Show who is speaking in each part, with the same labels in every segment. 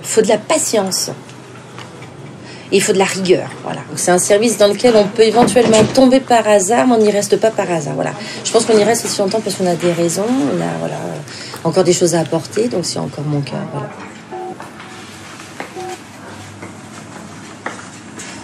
Speaker 1: Il faut de la patience. Et il faut de la rigueur. Voilà. C'est un service dans lequel on peut éventuellement tomber par hasard, mais on n'y reste pas par hasard. Voilà. Je pense qu'on y reste aussi longtemps parce qu'on a des raisons, on a voilà, encore des choses à apporter, donc c'est encore mon cas. Voilà.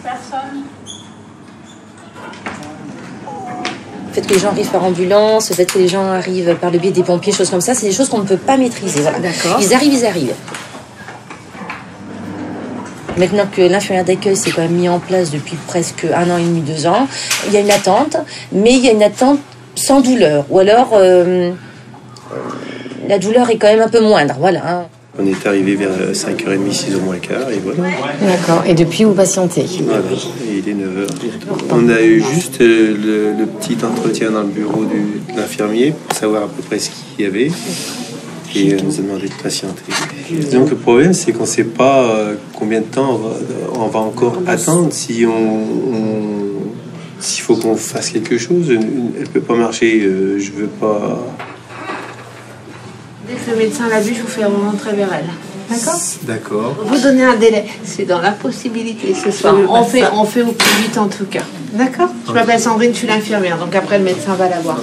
Speaker 2: Personne.
Speaker 1: Le fait que les gens arrivent par ambulance, le fait que les gens arrivent par le biais des pompiers, choses comme ça, c'est des choses qu'on ne peut pas maîtriser. Voilà.
Speaker 3: D'accord.
Speaker 1: Ils arrivent. Maintenant que l'infirmière d'accueil s'est quand même mis en place depuis presque 1 an et demi, 2 ans, il y a une attente, mais il y a une attente sans douleur. Ou alors, la douleur est quand même un peu moindre. Voilà.
Speaker 4: On est arrivé vers 5h30, 6h moins le quart, et voilà.
Speaker 3: D'accord. Et depuis, vous patientez.
Speaker 4: Voilà, et il est 9h. On a eu juste le petit entretien dans le bureau de l'infirmier pour savoir à peu près ce qu'il y avait. Et elle nous a demandé de patienter. Donc le problème, c'est qu'on ne sait pas combien de temps on va encore attendre. Si s'il faut qu'on fasse quelque chose, elle ne peut pas marcher. Je veux pas...
Speaker 2: Dès que le médecin l'a vu, je vous fais rentrer vers elle. D'accord ?
Speaker 4: D'accord.
Speaker 2: Vous donnez un délai. C'est dans la possibilité ce soir. On fait au plus vite en tout cas. D'accord ? Je m'appelle Sandrine, je suis l'infirmière. Donc après, le médecin va la voir.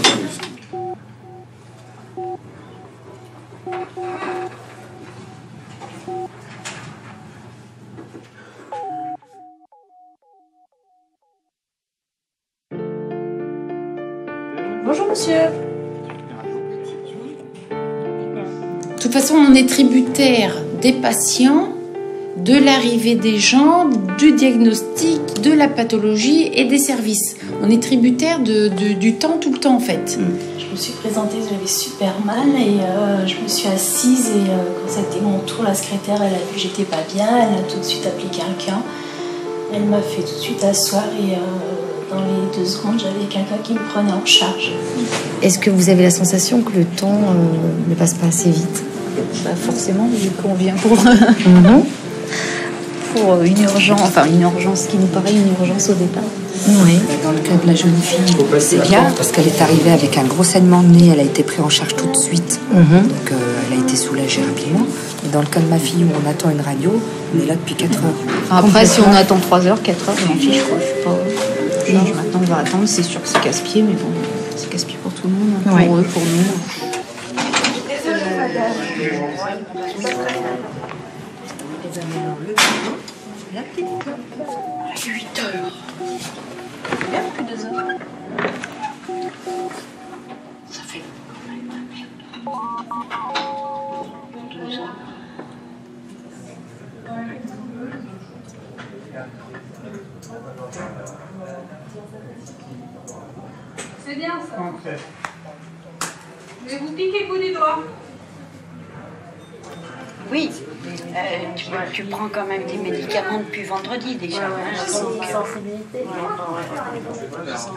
Speaker 5: Bonjour monsieur. De toute façon, on est tributaire des patients, de l'arrivée des gens, du diagnostic, de la pathologie et des services. On est tributaire du temps, tout le temps en fait.
Speaker 6: Je me suis présentée, j'avais super mal et je me suis assise et quand c'était mon tour, la secrétaire, elle a vu que j'étais pas bien, elle a tout de suite appelé quelqu'un. Elle m'a fait tout de suite asseoir et dans les 2 secondes, j'avais quelqu'un qui me prenait en charge.
Speaker 3: Est-ce que vous avez la sensation que le temps ne passe pas assez vite?
Speaker 7: Bah forcément, vu qu'on vient pour une urgence qui nous paraît une urgence au départ.
Speaker 3: Oui.
Speaker 7: Dans le cas de la jeune fille, c'est bien parce qu'elle est arrivée avec un gros saignement de nez, elle a été prise en charge tout de suite, donc elle a été soulagée rapidement. Et dans le cas de ma fille où on attend une radio, on est là depuis 4 heures. Après, si on attend 3 heures, 4 heures, je m'en fiche, quoi. Je suis pas... Maintenant, on va attendre, c'est sûr que c'est casse-pied, mais bon, c'est casse-pied pour tout le monde, hein, pour eux, pour nous.
Speaker 6: À 8 heures. Bien plus de 2 heures. Ça fait quand même la merde. 2 heures.
Speaker 2: C'est bien ça. Je vais vous piquer le bout du doigt.
Speaker 8: Oui, tu prends quand même des médicaments depuis vendredi déjà.
Speaker 6: Sensibilité.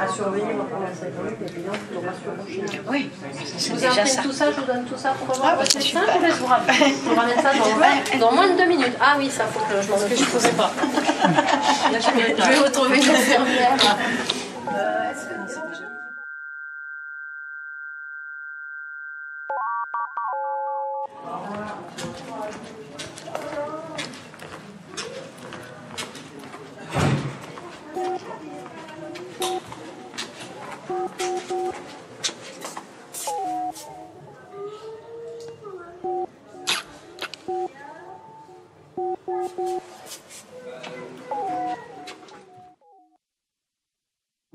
Speaker 2: À surveiller, on va prendre la sécurité, et puis on va surveiller.
Speaker 8: Oui, c'est
Speaker 2: Vous
Speaker 8: déjà
Speaker 2: imprimez
Speaker 8: ça.
Speaker 2: tout ça, je vous donne tout ça pour revoir.
Speaker 8: bah,
Speaker 2: C'est
Speaker 8: c'est
Speaker 2: simple,
Speaker 8: super.
Speaker 2: je vous ramène. Je vous ramène ça dans moins de 2 minutes. Ah oui, ça faut que je m'en occupe. Je ne faisais pas. Je vais vous trouver une infirmière.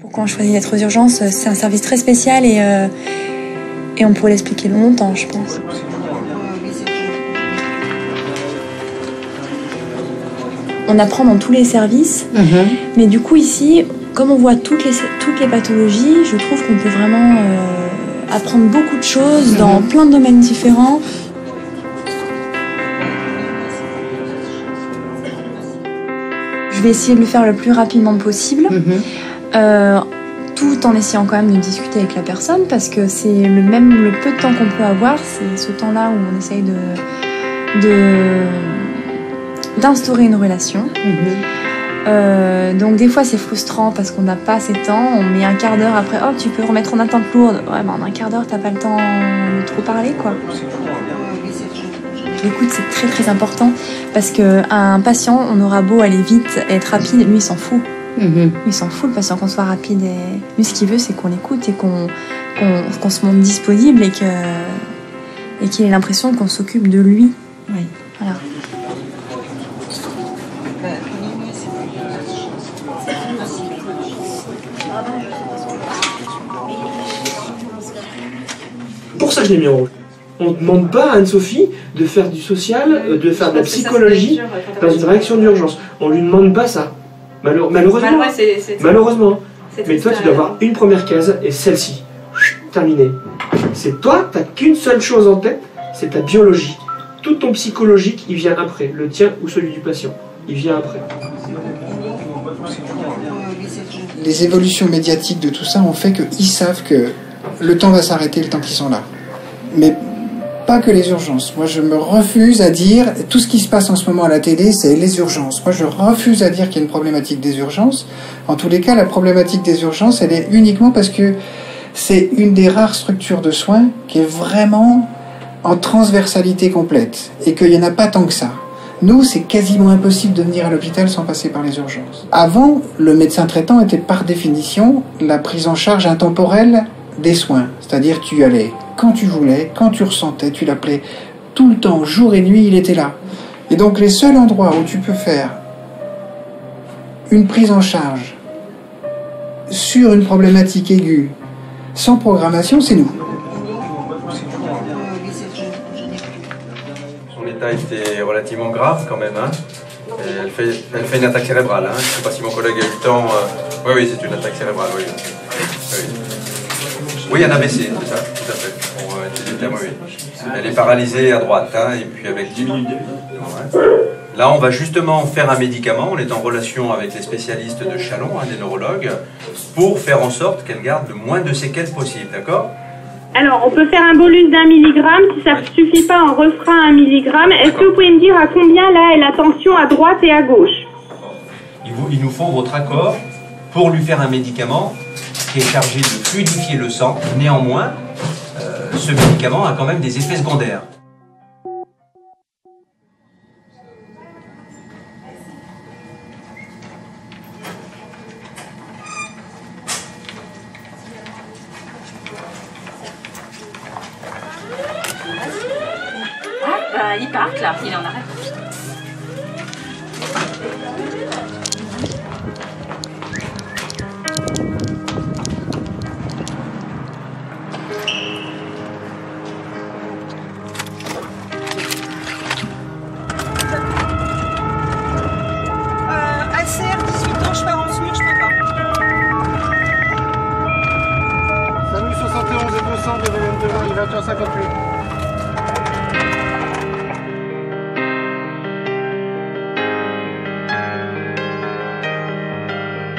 Speaker 9: Pourquoi on choisit d'être aux urgences? C'est un service très spécial et on pourrait l'expliquer longtemps, je pense. On apprend dans tous les services, mais du coup ici, comme on voit toutes les pathologies, je trouve qu'on peut vraiment apprendre beaucoup de choses dans plein de domaines différents. je vais essayer de le faire le plus rapidement possible. Tout en essayant quand même de discuter avec la personne, parce que c'est le peu de temps qu'on peut avoir, c'est ce temps-là où on essaye d'instaurer une relation. Donc des fois c'est frustrant parce qu'on n'a pas assez de temps, on met un quart d'heure après, oh tu peux remettre en attente lourde. Ouais, en un quart d'heure t'as pas le temps de trop parler quoi. L'écoute c'est très très important, parce qu'un patient, on aura beau aller vite, être rapide, lui il s'en fout. Il s'en fout, le patient, qu'on soit rapide. Et lui, ce qu'il veut, c'est qu'on l'écoute et qu'on se montre disponible et qu'il ait l'impression qu'on s'occupe de lui. Oui. Voilà.
Speaker 10: Pour ça, je l'ai mis en rouge. On ne demande pas à Anne-Sophie de faire du social, de faire de la psychologie dans une réaction d'urgence. On lui demande pas ça. Malheureusement. Mais toi, tu dois avoir une première case et celle-ci. Terminé. C'est toi, tu n'as qu'une seule chose en tête, c'est ta biologie. Tout ton psychologique, il vient après. Le tien ou celui du patient. Il vient après.
Speaker 11: Les évolutions médiatiques de tout ça ont fait qu'ils savent que le temps va s'arrêter le temps qu'ils sont là. Mais pas que les urgences. Moi, je me refuse à dire tout ce qui se passe en ce moment à la télé, c'est les urgences. Moi, je refuse à dire qu'il y a une problématique des urgences. En tous les cas, la problématique des urgences, elle est uniquement parce que c'est une des rares structures de soins qui est vraiment en transversalité complète et qu'il n'y en a pas tant que ça. Nous, c'est quasiment impossible de venir à l'hôpital sans passer par les urgences. Avant, le médecin traitant était par définition la prise en charge intemporelle des soins. C'est-à-dire tu y allais quand tu voulais, quand tu ressentais, tu l'appelais tout le temps, jour et nuit, il était là. Et donc les seuls endroits où tu peux faire une prise en charge sur une problématique aiguë, sans programmation, c'est nous.
Speaker 12: Son état était relativement grave quand même. Hein. Et elle fait une attaque cérébrale. Hein. Je ne sais pas si mon collègue a eu le temps. Oui, c'est une attaque cérébrale. Oui. Oui, un AVC, c'est ça, tout à fait. Oui. Elle est paralysée à droite, hein, et puis avec 10 minutes. Ouais. Là, on va justement faire un médicament. On est en relation avec les spécialistes de Chalon, des neurologues, pour faire en sorte qu'elle garde le moins de séquelles possible, d'accord?
Speaker 13: Alors, on peut faire un bolus d'1 milligramme. Si ça ne suffit pas, on refera 1 milligramme. Est-ce que vous pouvez me dire à combien là est la tension à droite et à gauche?
Speaker 12: Il nous faut votre accord pour lui faire un médicament qui est chargé de fluidifier le sang. Néanmoins, ce médicament a quand même des effets secondaires.
Speaker 14: Ils partent là, il en arrête.
Speaker 15: ACR 18 ans, je pars en SMUR, je peux pas.
Speaker 16: SAMU 71 et 200 de volume de 20, il va 58.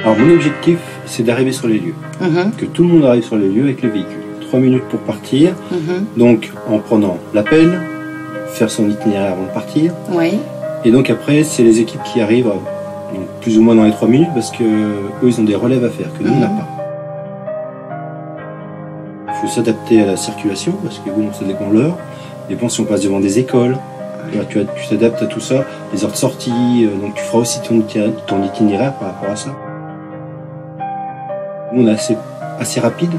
Speaker 4: Alors mon objectif, c'est d'arriver sur les lieux. Que tout le monde arrive sur les lieux avec le véhicule. 3 minutes pour partir. Donc en prenant l'appel, faire son itinéraire avant de partir.
Speaker 5: Oui.
Speaker 4: Et donc après, c'est les équipes qui arrivent, donc plus ou moins dans les 3 minutes, parce que eux, ils ont des relèves à faire, que nous, on n'a pas. Il faut s'adapter à la circulation, parce que bon, ça dépend de l'heure. Ça dépend si on passe devant des écoles. Tu t'adaptes à tout ça, les heures de sortie, donc tu feras aussi ton itinéraire par rapport à ça. Nous, on est assez rapide,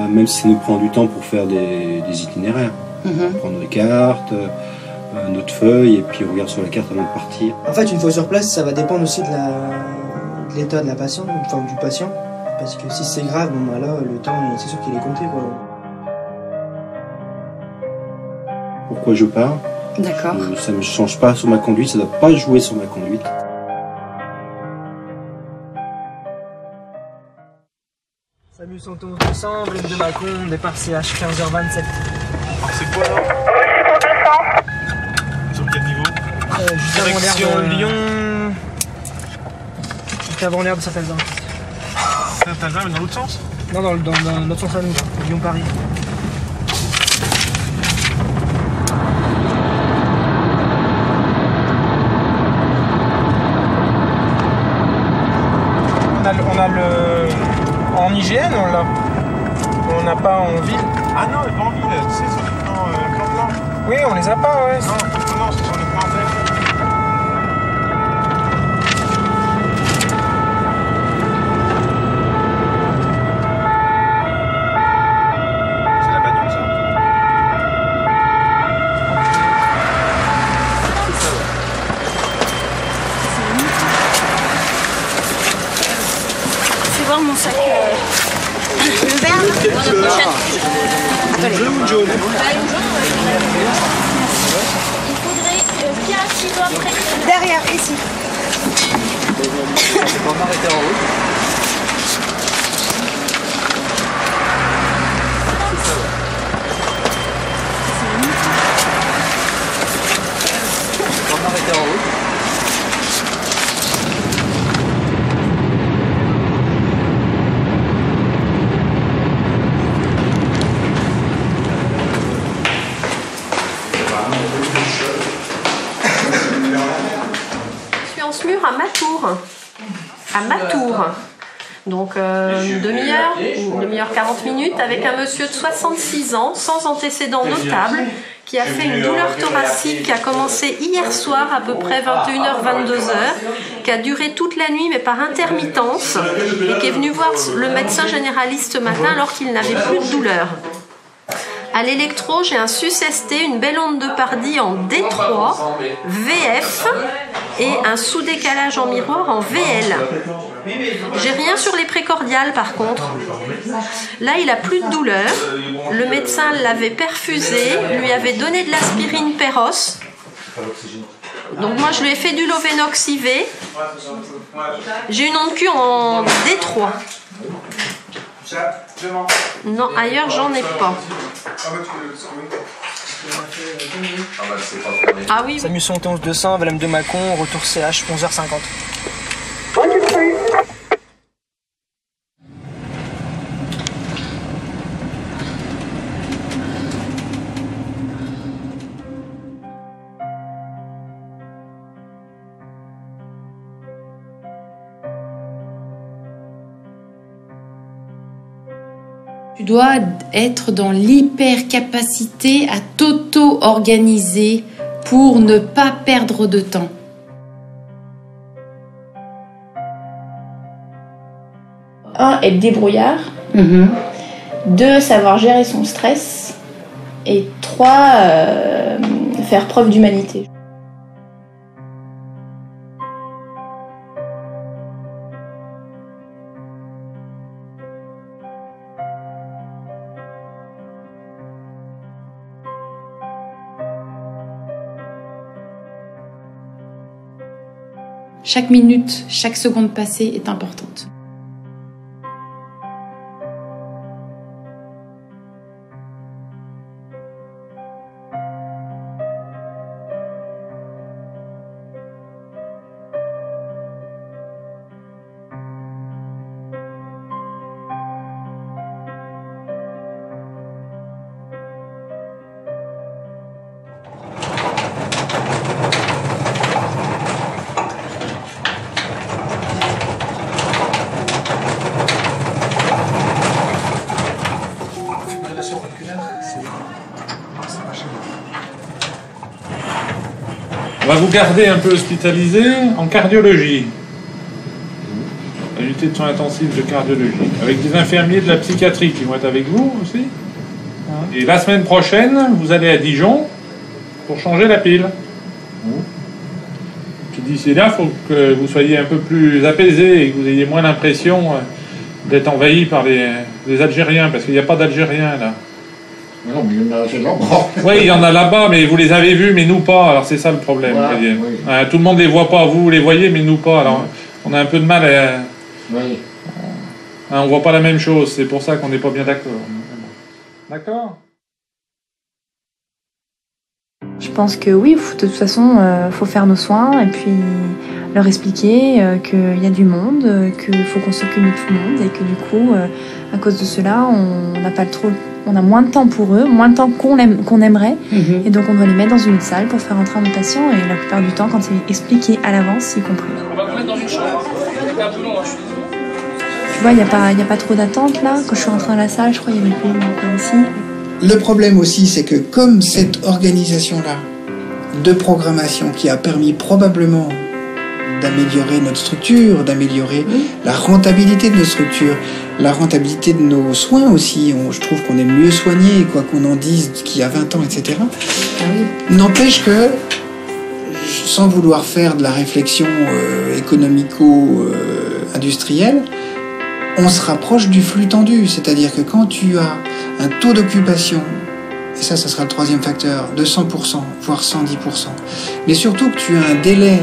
Speaker 4: même si ça nous prend du temps pour faire des itinéraires. Prendre les cartes, notre feuille, et puis on regarde sur la carte avant de partir.
Speaker 17: En fait, une fois sur place, ça va dépendre aussi de l'état de la patiente, enfin du patient. Parce que si c'est grave, bon, bah là, le temps, c'est sûr qu'il est compté, quoi.
Speaker 4: Pourquoi je pars?
Speaker 5: D'accord.
Speaker 4: Ça ne change pas sur ma conduite, ça ne doit pas jouer sur ma conduite.
Speaker 17: SAMU 111 200, volume de Mâcon, départ CH 15h27.
Speaker 16: C'est quoi là? Sur quel niveau?
Speaker 17: Juste avant l'air de Lyon. avant l'air de Saint-Alzin.
Speaker 16: Saint-Alzin, mais dans l'autre sens?
Speaker 17: Non, dans l'autre sens à nous, Lyon-Paris. On a le... En IGN, on l'a. On n'a pas en ville.
Speaker 16: Ah non, mais pas en ville, tu sais, sur les plans plan.
Speaker 17: Oui, on les a pas, ouais.
Speaker 16: Non, c'est sur les plans verts.
Speaker 6: Mon sac le vert dans la pochette.
Speaker 16: Le bleu ou le jaune?
Speaker 6: Il faudrait bien s'il doit après.
Speaker 15: Derrière, ici.
Speaker 12: On va m'arrêter en route. On va m'arrêter en route.
Speaker 14: À Matour. Donc une demi-heure 40 minutes avec un monsieur de 66 ans, sans antécédents notables, qui a fait une douleur thoracique qui a commencé hier soir à peu près 21h, 22h, qui a duré toute la nuit mais par intermittence, et qui est venu voir le médecin généraliste ce matin alors qu'il n'avait plus de douleur. À l'électro, j'ai un SUS-ST, une belle onde de Pardy en D3, VF et un sous-décalage en miroir en VL. J'ai rien sur les précordiales par contre. Là, il a plus de douleur. Le médecin l'avait perfusé, lui avait donné de l'aspirine Perros. Donc moi, je lui ai fait du Lovenox IV. J'ai une onde Q en D3. Non, ailleurs, j'en ai pas. Ah oui.
Speaker 17: Samus 71 200, Valem de Mâcon, retour CH, 11h50.
Speaker 5: Tu dois être dans l'hyper-capacité à t'auto-organiser pour ne pas perdre de temps.
Speaker 9: Un, être débrouillard. 2, savoir gérer son stress. Et 3, faire preuve d'humanité.
Speaker 5: Chaque minute, chaque seconde passée est importante.
Speaker 18: On va vous garder un peu hospitalisé en cardiologie. Unité de soins intensifs de cardiologie. Avec des infirmiers de la psychiatrie qui vont être avec vous aussi. Et la semaine prochaine, vous allez à Dijon pour changer la pile. Puis d'ici là, il faut que vous soyez un peu plus apaisé et que vous ayez moins l'impression d'être envahi par les Algériens, parce qu'il n'y a pas d'Algériens là.
Speaker 19: Non, mais il y en a là-bas.
Speaker 18: Oui, il y en a là-bas, mais vous les avez vus, mais nous pas. Alors c'est ça le problème.
Speaker 19: Voilà, oui.
Speaker 18: Tout le monde les voit pas, vous les voyez, mais nous pas. Alors on a un peu de mal à...
Speaker 19: Oui.
Speaker 18: On voit pas la même chose, c'est pour ça qu'on n'est pas bien d'accord. D'accord ?
Speaker 9: Je pense que oui, de toute façon, faut faire nos soins et puis leur expliquer qu'il y a du monde, qu'il faut qu'on s'occupe de tout le monde et que du coup, à cause de cela, on a moins de temps pour eux, moins de temps qu'on aimerait, et donc on doit les mettre dans une salle pour faire entrer nos patients, et la plupart du temps, quand c'est expliqué à l'avance, y compris.
Speaker 20: On va vous mettre dans une chambre. C'est un peu long, je suis désolé.
Speaker 9: Tu vois, il n'y a pas trop d'attente là. Quand je suis rentrée dans la salle, je crois qu'il y avait plus comme ici.
Speaker 11: Le problème aussi, c'est que comme cette organisation-là de programmation qui a permis probablement d'améliorer notre structure, d'améliorer la rentabilité de notre structure, la rentabilité de nos soins aussi, je trouve qu'on est mieux soigné, quoi qu'on en dise, qu'il y a 20 ans, etc. N'empêche que, sans vouloir faire de la réflexion économico-industrielle, on se rapproche du flux tendu, c'est-à-dire que quand tu as un taux d'occupation, et ça sera le troisième facteur, de 100%, voire 110%, mais surtout que tu as un délai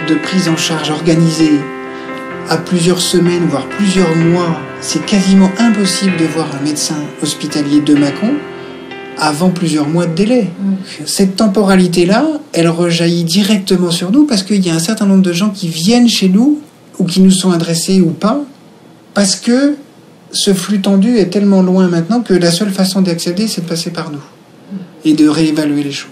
Speaker 11: de prise en charge organisé à plusieurs semaines, voire plusieurs mois, c'est quasiment impossible de voir un médecin hospitalier de Mâcon avant plusieurs mois de délai. Cette temporalité-là, elle rejaillit directement sur nous parce qu'il y a un certain nombre de gens qui viennent chez nous, ou qui nous sont adressés ou pas, parce que ce flux tendu est tellement loin maintenant que la seule façon d'y accéder, c'est de passer par nous et de réévaluer les choses.